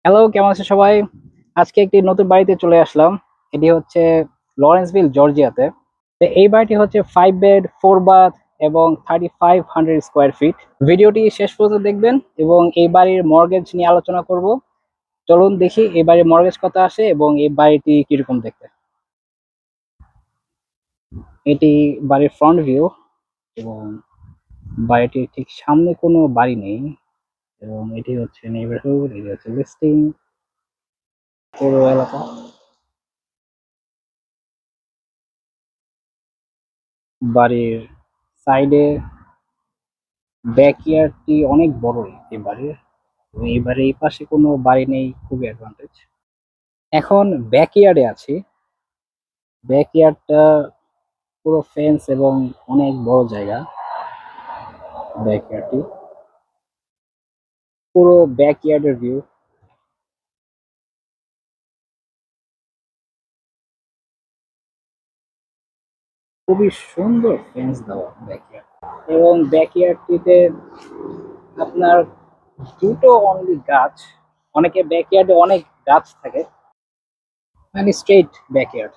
Hello, কেমন আছে সবাই? আজকে একটি নতুন বাড়িতে চলে আসলাম। এটি হচ্ছে লরেন্সভিল, জর্জিয়াতে। তো এই বাড়িটি হচ্ছে 5 বেড, 4 বাথ এবং 3500 স্কোয়ার ফিট। ভিডিওটি শেষ পর্যন্ত দেখবেন এবং এই বাড়ির মর্টগেজ নিয়ে আলোচনা করব। চলুন দেখি এই বাড়ির মর্টগেজ কত আসে এবং এই বাড়িটি কিরকম দেখতে। এটি বাড়ির ফ্রন্ট ভিউ এবং বাড়িটির ঠিক সামনে কোনো বাড়ি নেই এবং এটি হচ্ছে নেইবারহুড, এটি হচ্ছে লিস্টিং পুরো এলাকা। বাড়ির সাইডে ব্যাকইয়ার্ডটি অনেক বড় এই বাড়ির। এবং এবারে এই পাশে কোনো বাড়ি নেই, খুবই অ্যাডভান্টেজ। এখন ব্যাকইয়ার্ডে আছি। ব্যাকইয়ার্ডটা পুরো ফেন্স এবং অনেক বড় জায়গা। ব্যাকইয়ার্ডটি পুরো ব্যাকইয়ার্ডের ভিউ। খুবই সুন্দর ফেন্স দেওয়া ব্যাকইয়ার্ড এবং ব্যাকইয়ার্ডটিতে আপনার দুটো অনলি গাছ। অনেকে ব্যাকইয়ার্ডে অনেক গাছ থাকে, মানে স্ট্রেট ব্যাকইয়ার্ড,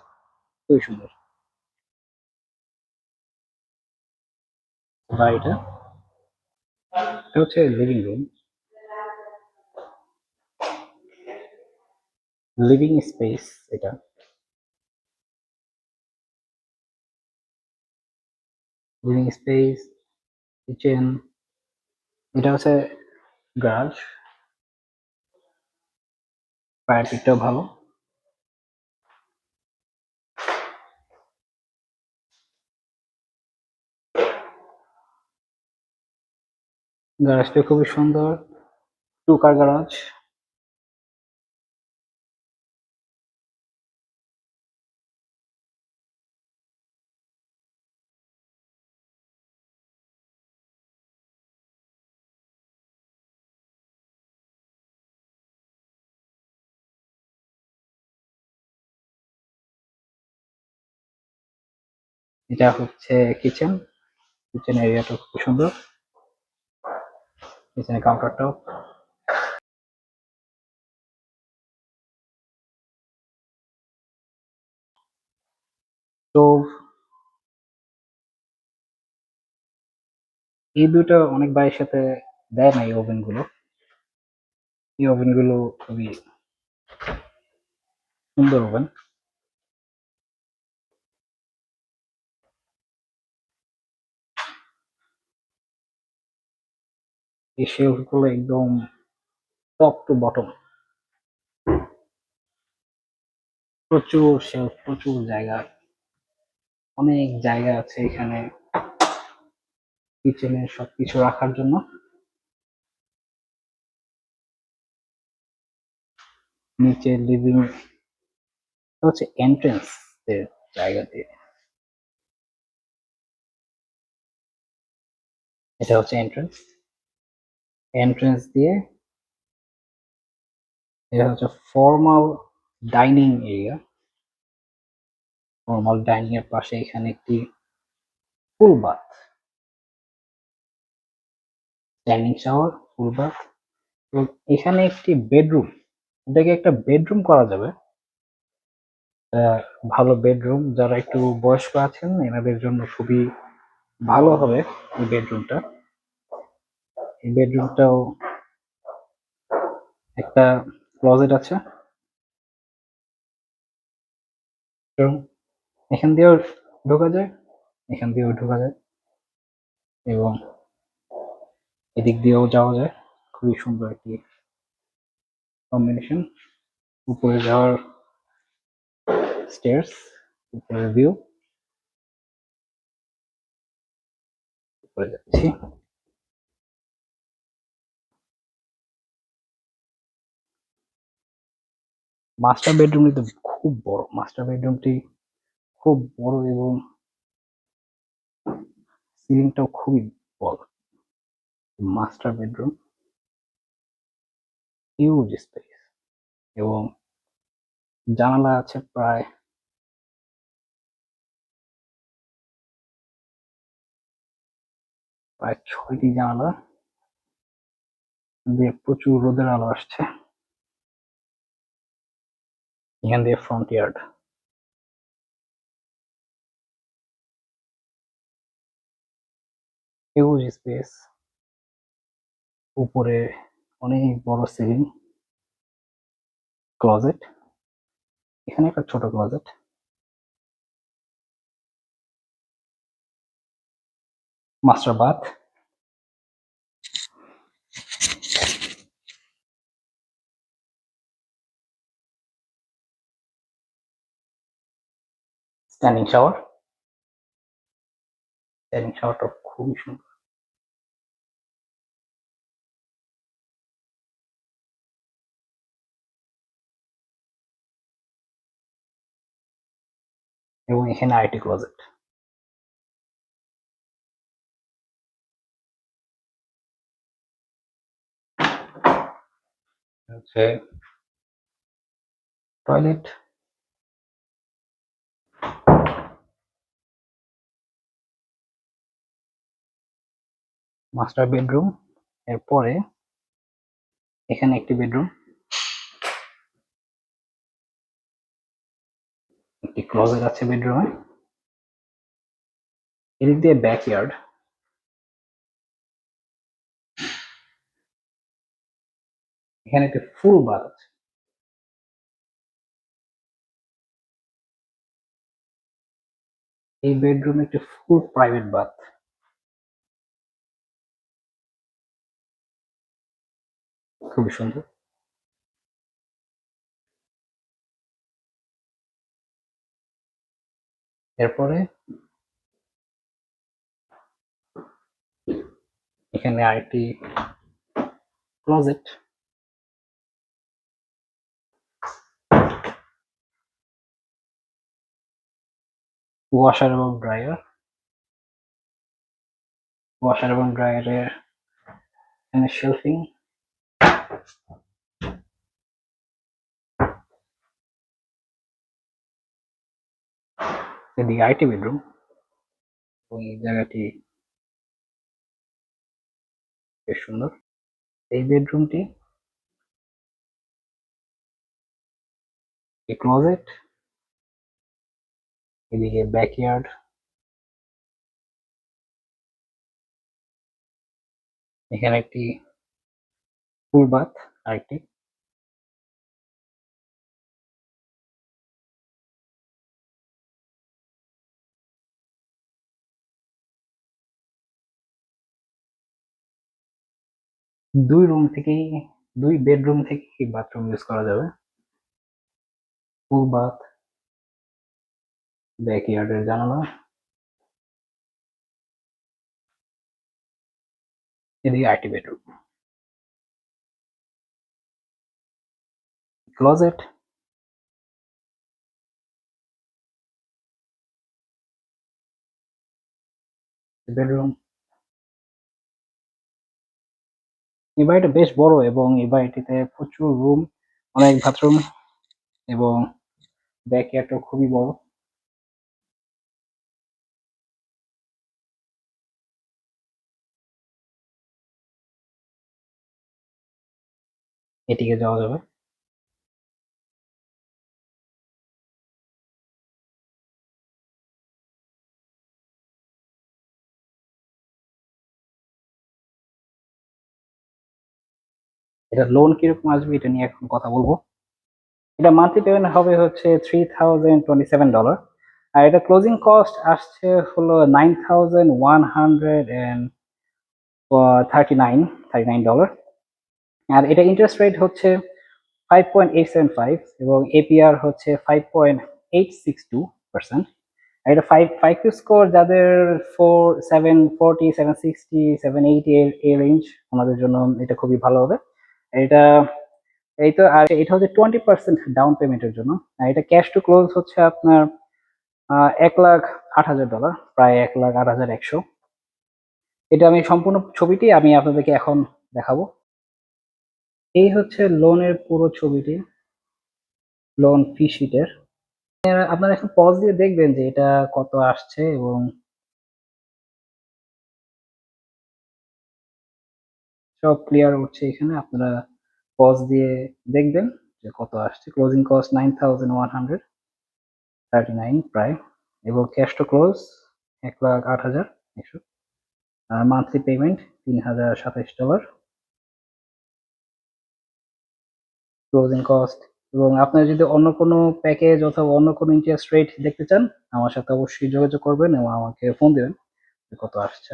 খুবই সুন্দর বাড়িটা। এটা হচ্ছে লিভিং রুম, লিভিং স্পেস। এটা লিভিং স্পেস, কিচেন। এটা হচ্ছে গ্যারাজ, ফায়ার পিটটাও ভালো। গ্যারাজটা খুবই সুন্দর, টু কার গ্যারাজ। এটা হচ্ছে কিচেন। কিচেন এরিয়াটা খুব সুন্দর। কিচেনের কাউন্টারটাও, স্টোভ। এই দুটো অনেক বাড়ির সাথে দেয় না এই ওভেন গুলো। এই ওভেন গুলো খুবই সুন্দর ওভেন। এই শেলফ গুলো একদম টপ টু বটম, প্রচুর শেলফ, প্রচুর জায়গা, অনেক জায়গা আছে এখানে কিচেনের সবকিছু রাখার জন্য। নিচে লিভিং হচ্ছে এন্ট্রেন্স এর জায়গা দিয়ে। এটা হচ্ছে এন্ট্রেন্স, এন্ট্রেন্স দিয়ে এটা হচ্ছে formal dining area. Formal dining এর পাশে এখানে একটি ফুল বাথ, স্ট্যান্ডিং শাওয়ার, ফুল বাথ এবং এখানে একটি বেডরুম। এটাকে একটা বেডরুম করা যাবে। আহ, ভালো বেডরুম, যারা একটু বয়স্ক আছেন এনাদের জন্য খুবই ভালো হবে এই বেডরুমটা। এই বেডরুমটাও একটা ক্লোজেট আছে, তো এখান দিয়েও ঢোকা যায়, এখান দিয়েও ঢোকা যায় এবং এদিক দিয়েও যাওয়া যায়। খুবই সুন্দর একটি কম্বিনেশন। উপরে যাওয়ার স্টেয়ার্স, উপরের ভিউ। উপরে যাচ্ছি। মাস্টার বেডরুমটি তো খুব বড়, মাস্টার বেডরুমটি খুব বড় এবং সিলিংটাও খুবই বড়। মাস্টার বেডরুম, হিউজ স্পেস এবং জানালা আছে প্রায় প্রায় 6টি জানালা দিয়ে প্রচুর রোদের আলো আসছে। এখান দিয়ে ফ্রন্ট ইয়ার্ড, হিউজ স্পেস, উপরে অনেক বড় সিলিং, ক্লোজেট, এখানে একটা ছোট closet, master bath, standing shower. Standing শাওয়ারটা খুবই সুন্দর। এবং এখানে আইটি ক্লোজেট। হচ্ছে টয়লেট, মাস্টার বেডরুম, এরপরে এখানে একটি বেডরুম, একটি ক্লোজেট আছে বেডরুমে, এদিক দিয়ে ব্যাকইয়ার্ড, এখানে একটি ফুল বাথ আছে। এই বেডরুমে একটি ফুল প্রাইভেট বাথ, খুবই সুন্দর। এরপরে এখানে আরেকটি ক্লোজেট, ওয়াশার এবং ড্রায়ার, ওয়াশার এবং ড্রায়ারের এখানে শেলফিং, এদিকে আইটি বেডরুম, এবং এই জায়গাটি বেশ সুন্দর। এই বেডরুমটি, এই ক্লোজেট, এদিকে ব্যাকইয়ার্ড, এখানে একটি ফুল বাথ, আরেকটি, দুই বেডরুম থেকে বাথরুম ইউজ করা যাবে। ফুল বাথ, ব্যাকইয়ার্ডের জানালা, এদিকে আইটি বেডরুম, ক্লোজেট, বেডরুম। এই বাড়িটা বেশ বড় এবং এই বাড়িটিতে প্রচুর রুম, অনেক বাথরুম এবং ব্যাকইয়ার্ডটা খুবই বড়। এটিকে যাওয়া যাবে। এটা লোন কিরকম আসবে এটা নিয়ে এখন কথা বলবো। এটা মান্থলি পেমেন্ট হবে হচ্ছে $3027, আর এটা ক্লোজিং কস্ট আসছে হলো $9,139 আর এটা ইন্টারেস্ট রেট হচ্ছে 5.875 এবং এপিআর হচ্ছে 5.862%। আর এটা ফাইভ ফাইভ স্কোর যাদের 740, 760, 780 এর রেঞ্জ, ওনাদের জন্য এটা খুবই ভালো হবে। এটা এই তো, আর এটা হচ্ছে 20% ডাউন পেমেন্টের জন্য। আর এটা ক্যাশ টু ক্লোজ হচ্ছে আপনার $1,08,000, প্রায় 1,08,100। এটা আমি সম্পূর্ণ ছবিটি আমি আপনাদেরকে এখন দেখাবো। এই হচ্ছে লোনের পুরো ছবিটি, লোন ফি শিটের। আপনারা এখন পজ দিয়ে দেখবেন যে এটা কত আসছে এবং সব ক্লিয়ার উঠছে এখানে। আপনারা পজ দিয়ে দেখবেন যে কত আসছে। ক্লোজিং কস্ট 9139 প্রায়, এবং ক্যাশ টু ক্লোজ 1,08,100, আর মান্থলি পেমেন্ট $3,027 ক্লোজিং কস্ট। এবং আপনারা যদি অন্য কোনো প্যাকেজ অথবা অন্য কোনো ইন্টারেস্ট রেট দেখতে চান, আমার সাথে অবশ্যই যোগাযোগ করবেন এবং আমাকে ফোন দেবেন যে কত আসছে,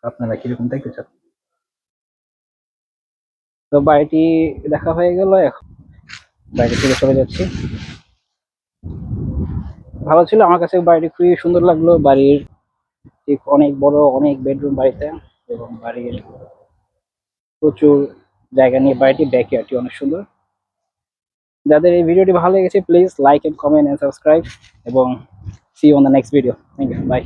আপনারা কিরকম দেখতে চান। তো বাড়িটি দেখা হয়ে গেল, এখন বাড়িটি থেকে চলে যাচ্ছি। ভালো ছিল, আমার কাছে বাড়িটি খুবই সুন্দর লাগলো। বাড়ির অনেক বড়, অনেক বেডরুম বাড়িতে, এবং বাড়ির প্রচুর জায়গা নিয়ে বাড়িটি, ব্যাকইয়ার্ডটি অনেক সুন্দর। যাদের এই ভিডিওটি ভালো লেগেছে, please like and comment and subscribe, এবং see you on the next video. Thank you, by.